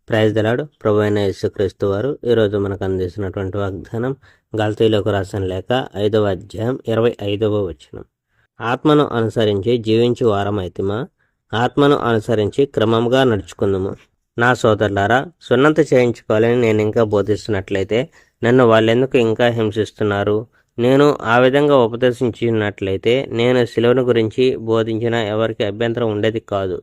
Praise the lord. ప్రభు అయిన యేసుక్రీస్తు వారు ఈరోజు మనకు అందిస్తున్నటువంటి వాగ్దానం గలతీయులకు రాసిన లేఖ 5వ అధ్యాయం 25వ వచనం. ఆత్మను అనుసరించి జీవించు వారమైతిమా, ఆత్మను అనుసరించి క్రమంగా నడుచుకుందుము. నా సోదరులారా, సున్నతి చేయించుకోవాలని నేను ఇంకా బోధిస్తున్నట్లయితే నన్ను వాళ్ళెందుకు ఇంకా హింసిస్తున్నారు? నేను ఆ విధంగా ఉపదేశించినట్లయితే నేను శిలువను గురించి బోధించిన ఎవరికి అభ్యంతరం ఉండేది కాదు.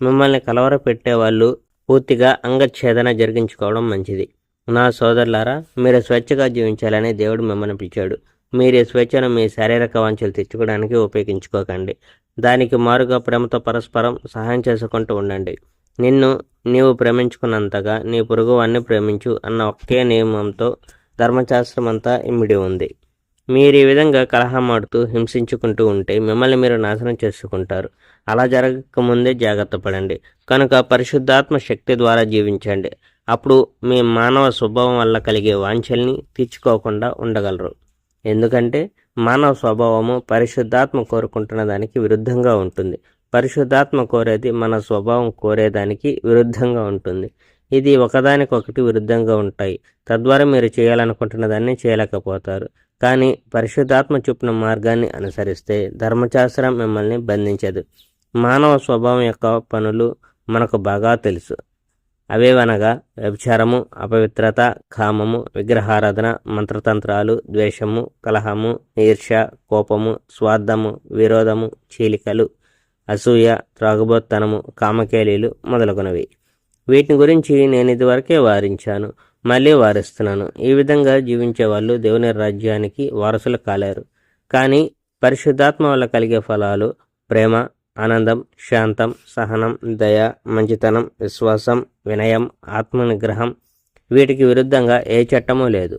మిమ్మల్ని కలవరపెట్టేవాళ్ళు పూర్తిగా అంగచ్ఛేదన జరిగించుకోవడం మంచిది. నా సోదరులారా, మీరు స్వేచ్ఛగా జీవించాలని దేవుడు మిమ్మల్ని పిలిచాడు. మీరు ఈ స్వేచ్ఛను మీ శారీరక వాంఛలు తెచ్చుకోవడానికి ఉపయోగించుకోకండి. దానికి మారుగా ప్రేమతో పరస్పరం సహాయం చేసుకుంటూ ఉండండి. నిన్ను నీవు ప్రేమించుకున్నంతగా నీ పొరుగువాన్ని ప్రేమించు అన్న ఒకే నియమంతో ధర్మశాస్త్రం అంతా ఇమిడి ఉంది. మీరు ఈ విధంగా కలహమాడుతూ హింసించుకుంటూ ఉంటే మిమ్మల్ని మీరు నాశనం చేసుకుంటారు. అలా జరగకముందే జాగ్రత్త పడండి. కనుక పరిశుద్ధాత్మ శక్తి ద్వారా జీవించండి. అప్పుడు మీ మానవ స్వభావం వల్ల కలిగే వాంఛల్ని తీర్చుకోకుండా ఉండగలరు. ఎందుకంటే మానవ స్వభావము పరిశుద్ధాత్మ కోరుకుంటున్న దానికి విరుద్ధంగా ఉంటుంది. పరిశుద్ధాత్మ కోరేది మన స్వభావం కోరేదానికి విరుద్ధంగా ఉంటుంది. ఇది ఒకదానికొకటి విరుద్ధంగా ఉంటాయి. తద్వారా మీరు చేయాలనుకుంటున్న దాన్ని చేయలేకపోతారు. కానీ పరిశుద్ధాత్మ చూపిన మార్గాన్ని అనుసరిస్తే ధర్మశాస్త్రం మిమ్మల్ని బంధించదు. మానవ స్వభావం యొక్క పనులు మనకు బాగా తెలుసు. అవేవనగా వ్యభిచారము, అపవిత్రత, కామము, విగ్రహారాధన, మంత్రతంత్రాలు, ద్వేషము, కలహము, ఈర్ష్య, కోపము, స్వార్థము, విరోధము, చీలికలు, అసూయ, త్రాగుబోత్తనము, కామకేలీలు మొదలగునవి. వీటిని గురించి నేను ఇదివరకే వారించాను, మళ్ళీ వారిస్తున్నాను. ఈ విధంగా జీవించే వాళ్ళు దేవుని రాజ్యానికి వారసులు కాలేరు. కానీ పరిశుద్ధాత్మ వల్ల కలిగే ఫలాలు ప్రేమ, ఆనందం, శాంతం, సహనం, దయ, మంచితనం, విశ్వాసం, వినయం, ఆత్మనిగ్రహం. వీటికి విరుద్ధంగా ఏ చట్టమూ లేదు.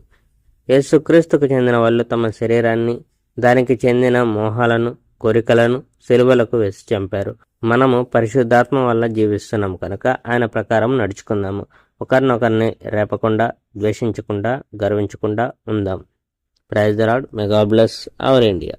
యేసుక్రీస్తుకు చెందిన వాళ్ళు తమ శరీరాన్ని, దానికి చెందిన మోహాలను, కోరికలను సిలువలకు వేసి చంపారు. మనము పరిశుద్ధాత్మ వల్ల జీవిస్తున్నాం కనుక ఆయన ప్రకారం నడుచుకుందాము. ఒకరినొకరిని రేపకుండా, ద్వేషించకుండా, గర్వించకుండా ఉందాం. Praise the Lord. May God bless our India.